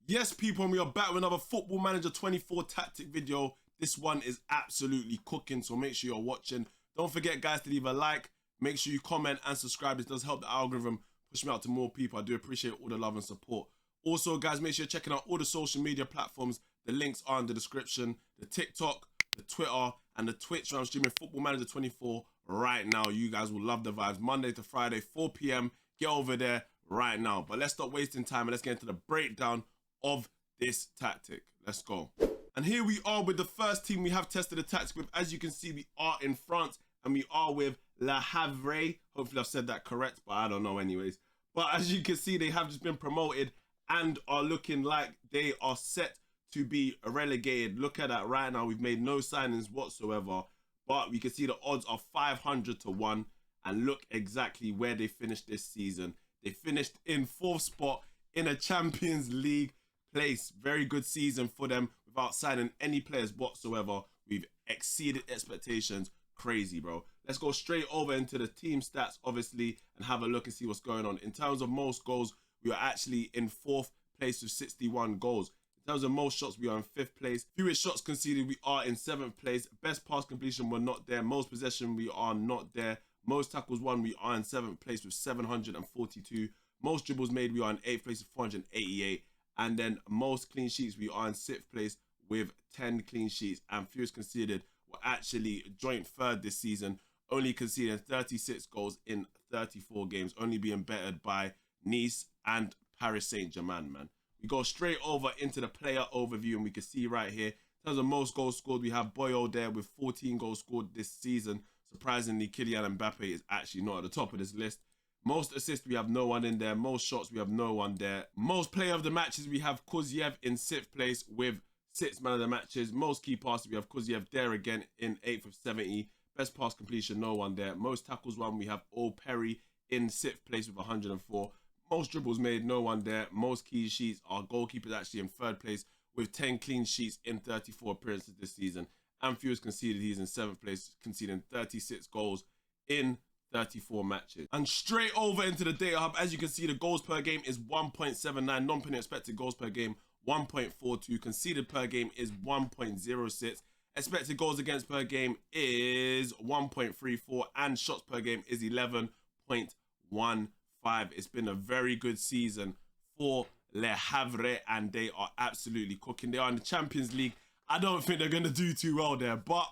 Yes, people, and we are back with another Football Manager 24 tactic video. This one is absolutely cooking, so make sure you're watching. Don't forget, guys, to leave a like. Make sure you comment and subscribe. This does help the algorithm push me out to more people. I do appreciate all the love and support. Also, guys, make sure you're checking out all the social media platforms. The links are in the description. The TikTok, the Twitter, and the Twitch, where I'm streaming Football Manager 24 right now. You guys will love the vibes. Monday to Friday, 4 p.m. Get over there right now. But let's stop wasting time and let's get into the breakdown of this tactic. Let's go. And here we are with the first team we have tested the tactic with. As you can see, we are in France and we are with Le Havre. Hopefully I've said that correct, but I don't know anyways. But as you can see, they have just been promoted and are looking like they are set to be relegated. Look at that right now. We've made no signings whatsoever, but we can see the odds are 500 to 1. And look exactly where they finished this season. They finished in 4th spot in a Champions League place. Very good season for them without signing any players whatsoever. We've exceeded expectations. Crazy, bro. Let's go straight over into the team stats, obviously, and have a look and see what's going on. In terms of most goals, we are actually in 4th place with 61 goals. In terms of most shots, we are in 5th place. Fewest shots conceded, we are in 7th place. Best pass completion, we're not there. Most possession, we are not there. Most tackles won, we are in 7th place with 742. Most dribbles made, we are in 8th place with 488. And then most clean sheets, we are in 6th place with 10 clean sheets. And fewest conceded, we're actually joint 3rd this season, only conceding 36 goals in 34 games, only being bettered by Nice and Paris Saint-Germain, man. We go straight over into the player overview and we can see right here, in terms of most goals scored, we have Boyo there with 14 goals scored this season. Surprisingly, Kylian Mbappe is actually not at the top of this list. Most assists, we have no one in there. Most shots, we have no one there. Most player of the matches, we have Koziev in 6th place with 6 man of the matches. Most key passes, we have Koziev there again in 8th with 70. Best pass completion, no one there. Most tackles won, we have Perry in 6th place with 104. Most dribbles made, no one there. Most key sheets, our goalkeeper is actually in 3rd place with 10 clean sheets in 34 appearances this season. And fewest conceded, he's in 7th place, conceding 36 goals in 34 matches. And straight over into the data hub, as you can see, the goals per game is 1.79, non-penalty expected goals per game 1.42, conceded per game is 1.06, expected goals against per game is 1.34, and shots per game is 11.15. It's been a very good season for Le Havre and they are absolutely cooking. They are in the Champions League. I don't think they're going to do too well there, but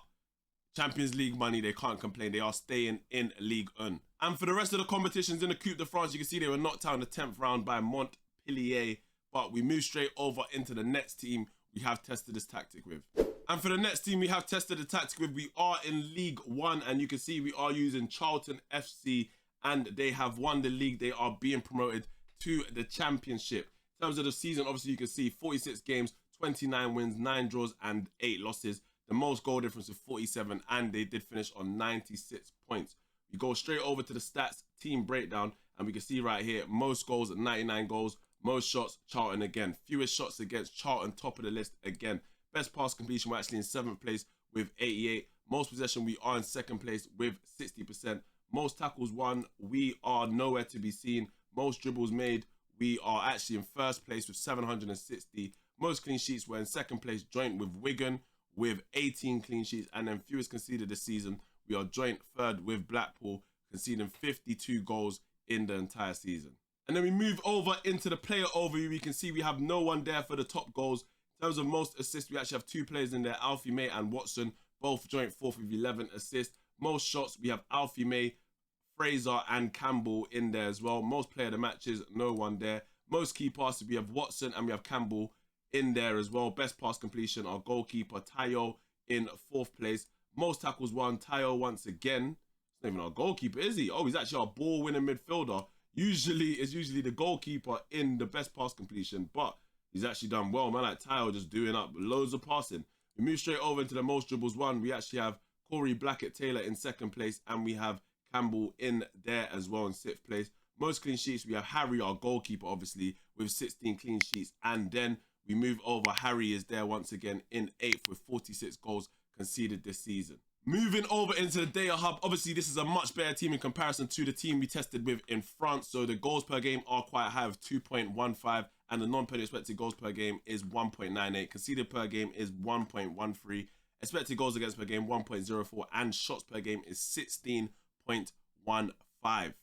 Champions League money, they can't complain. They are staying in Ligue 1. And for the rest of the competitions in the Coupe de France, you can see they were knocked out in the 10th round by Montpellier. But we move straight over into the next team we have tested this tactic with. And for the next team we have tested the tactic with, we are in League 1. And you can see we are using Charlton FC. And they have won the league. They are being promoted to the championship. In terms of the season, obviously you can see 46 games, 29 wins, 9 draws, and 8 losses. The most goal difference is 47, and they did finish on 96 points. We go straight over to the stats, team breakdown, and we can see right here, most goals at 99 goals, most shots, Charlton again. Fewest shots against Charlton, top of the list again. Best pass completion, we're actually in 7th place with 88. Most possession, we are in 2nd place with 60%. Most tackles won, we are nowhere to be seen. Most dribbles made, we are actually in 1st place with 760. Most clean sheets, we're in 2nd place, joint with Wigan with 18 clean sheets. And then fewest conceded this season, we are joint 3rd with Blackpool, conceding 52 goals in the entire season. And then we move over into the player overview. We can see we have no one there for the top goals. In terms of most assists, we actually have 2 players in there, Alfie May and Watson, both joint 4th with 11 assists. Most shots, we have Alfie May, Fraser and Campbell in there as well. Most player of the matches, no one there. Most key passes, we have Watson and we have Campbell in there as well. Best pass completion, our goalkeeper, Tayo, in 4th place. Most tackles won, Tayo once again. He's not even our goalkeeper, is he? Oh, he's actually our ball-winning midfielder. It's usually the goalkeeper in the best pass completion, but he's actually done well, man. Like Tayo just doing up loads of passing. We move straight over into the most dribbles won. We actually have Corey Blackett-Taylor in 2nd place, and we have Campbell in there as well in 6th place. Most clean sheets, we have Harry, our goalkeeper, obviously, with 16 clean sheets. And then we move over. Harry is there once again in 8th with 46 goals conceded this season. Moving over into the data hub, obviously this is a much better team in comparison to the team we tested with in France. So the goals per game are quite high with 2.15 and the non-penalty expected goals per game is 1.98. Conceded per game is 1.13. Expected goals against per game 1.04, and shots per game is 16.15.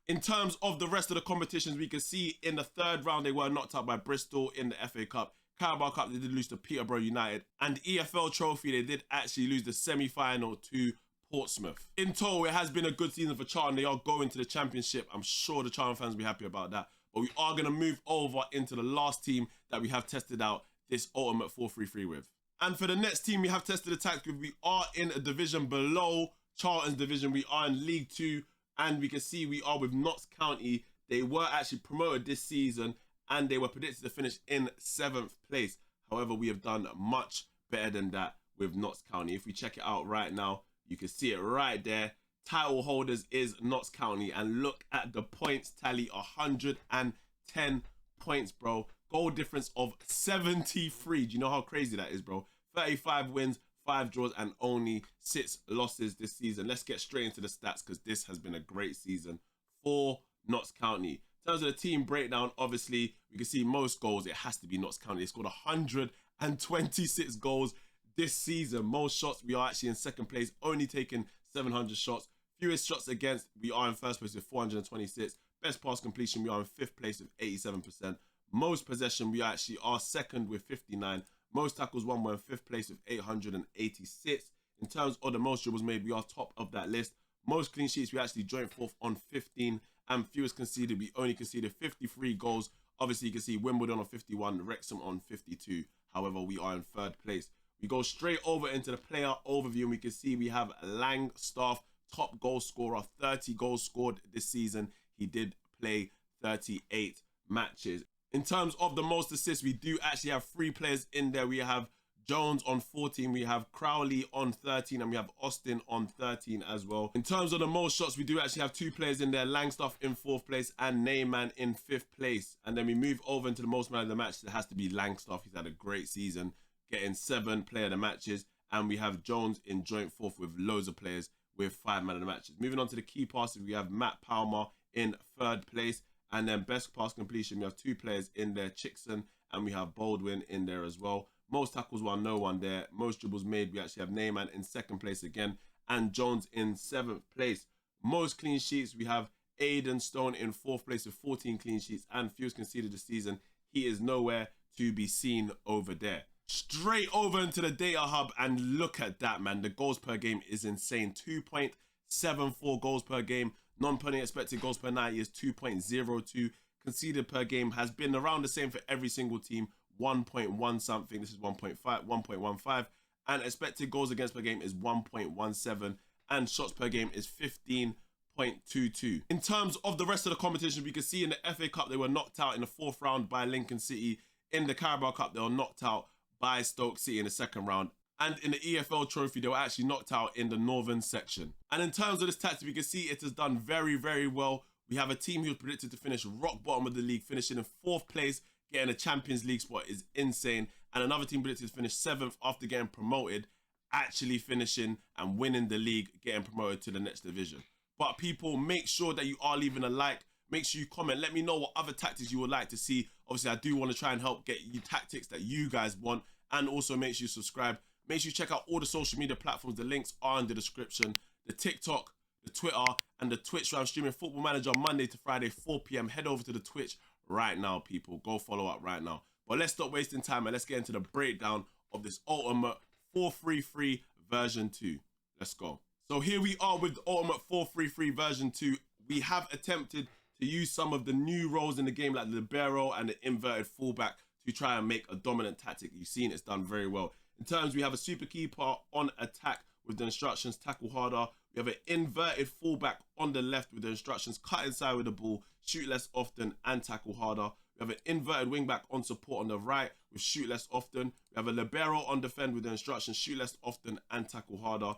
In terms of the rest of the competitions, we can see in the third round they were knocked out by Bristol in the FA Cup. Carabao Cup, they did lose to Peterborough United. And EFL Trophy, they did actually lose the semi-final to Portsmouth. In total, it has been a good season for Charlton. They are going to the Championship. I'm sure the Charlton fans will be happy about that. But we are going to move over into the last team that we have tested out this ultimate 4-3-3 with. And for the next team we have tested the tactics with, we are in a division below Charlton's division. We are in League 2, and we can see we are with Nott County. They were actually promoted this season, and they were predicted to finish in 7th place. However, we have done much better than that with Nott County. If we check it out right now, you can see it right there. Title holders is Nott County, and look at the points tally, 110 points, bro. Goal difference of 73. Do you know how crazy that is, bro? 35 wins, 5 draws, and only 6 losses this season. Let's get straight into the stats, because this has been a great season for Nott County. In terms of the team breakdown, obviously, we can see most goals. It has to be Nott County. They scored 126 goals this season. Most shots, we are actually in 2nd place, only taking 700 shots. Fewest shots against, we are in 1st place with 426. Best pass completion, we are in 5th place with 87%. Most possession, we actually are 2nd with 59. Most tackles won, we're in 5th place with 886. In terms of the most dribbles made, we are top of that list. Most clean sheets, we actually joint 4th on 15. And fewest conceded, we only conceded 53 goals. Obviously, you can see Wimbledon on 51, Wrexham on 52. However, we are in 3rd place. We go straight over into the player overview, and we can see we have Langstaff, top goal scorer, 30 goals scored this season. He did play 38 matches. In terms of the most assists, we do actually have 3 players in there. We have Jones on 14, we have Crowley on 13, and we have Austin on 13 as well. In terms of the most shots, we do actually have 2 players in there, Langstaff in 4th place and Neyman in 5th place. And then we move over into the most man of the match. It has to be Langstaff. He's had a great season, getting 7 player of the matches. And we have Jones in joint 4th with loads of players with 5 man of the matches. Moving on to the key passes, we have Matt Palmer in 3rd place. And then best pass completion, we have 2 players in there, Chickson, and we have Baldwin in there as well. Most tackles, well, no one there. Most dribbles made, we actually have Neyman in 2nd place again, and Jones in 7th place. Most clean sheets, we have Aidan Stone in 4th place with 14 clean sheets, and fewest conceded this season. He is nowhere to be seen over there. Straight over into the data hub, and look at that, man. The goals per game is insane. 2.74 goals per game. Non-penalty expected goals per 90 is 2.02. Conceded per game has been around the same for every single team, 1.1 something. This is 1.15. And expected goals against per game is 1.17. And shots per game is 15.22. In terms of the rest of the competition, we can see in the FA Cup, they were knocked out in the 4th round by Lincoln City. In the Carabao Cup, they were knocked out by Stoke City in the 2nd round. And in the EFL Trophy, they were actually knocked out in the northern section. And in terms of this tactic, we can see it has done very, very well. We have a team who was predicted to finish rock bottom of the league, finishing in 4th place, getting a Champions League spot is insane. And another team predicted to finish 7th after getting promoted, actually finishing and winning the league, getting promoted to the next division. But people, make sure that you are leaving a like. Make sure you comment. Let me know what other tactics you would like to see. Obviously, I do want to try and help get you tactics that you guys want. And also make sure you subscribe. Make sure you check out all the social media platforms. The links are in the description. The TikTok, the Twitter, and the Twitch, where I'm streaming Football Manager Monday to Friday, 4 p.m. Head over to the Twitch right now, people. Go follow up right now. But let's stop wasting time and let's get into the breakdown of this ultimate 4-3-3 version 2. Let's go. So here we are with the ultimate 4-3-3 version 2. We have attempted to use some of the new roles in the game, like the libero and the inverted fullback, to try and make a dominant tactic. You've seen it's done very well. In terms, we have a super keeper on attack with the instructions, tackle harder. We have an inverted fullback on the left with the instructions, cut inside with the ball, shoot less often, and tackle harder. We have an inverted wingback on support on the right with shoot less often. We have a libero on defend with the instructions, shoot less often, and tackle harder.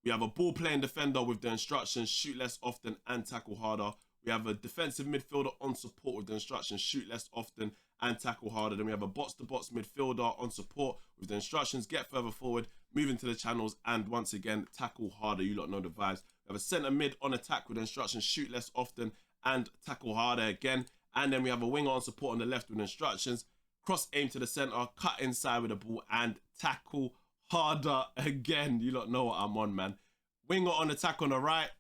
We have a ball playing defender with the instructions, shoot less often, and tackle harder. We have a defensive midfielder on support with the instructions, shoot less often and tackle harder. Then we have a box-to-box midfielder on support with the instructions, get further forward, move into the channels, and once again, tackle harder. You lot know the vibes. We have a centre mid on attack with the instructions, shoot less often and tackle harder again. And then we have a winger on support on the left with instructions. Cross aim to the center, cut inside with the ball, and tackle harder again. You lot know what I'm on, man. Winger on attack on the right,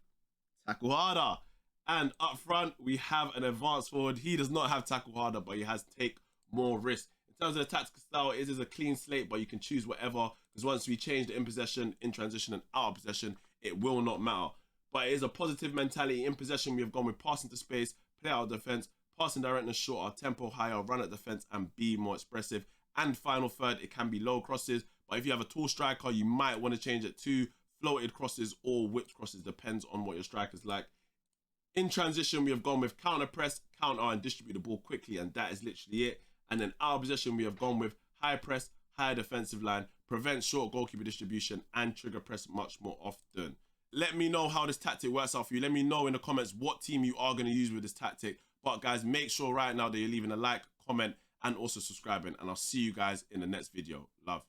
tackle harder. And up front, we have an advanced forward. He does not have tackle harder, but he has take more risk. In terms of the tactical style, it is a clean slate, but you can choose whatever, because once we change the in possession, in transition, and out of possession, it will not matter. But it is a positive mentality. In possession, we have gone with passing to space, play out of defense, passing directness shorter, tempo higher, run at defense, and be more expressive. And final third, it can be low crosses, but if you have a tall striker, you might want to change it to floated crosses or whipped crosses, depends on what your striker's like. In transition, we have gone with counter press, counter, and distribute the ball quickly, and that is literally it. And then out of possession, we have gone with high press, higher defensive line, prevent short goalkeeper distribution, and trigger press much more often. Let me know how this tactic works out for you. Let me know in the comments what team you are going to use with this tactic. But guys, make sure right now that you're leaving a like, comment, and also subscribing. And I'll see you guys in the next video. Love.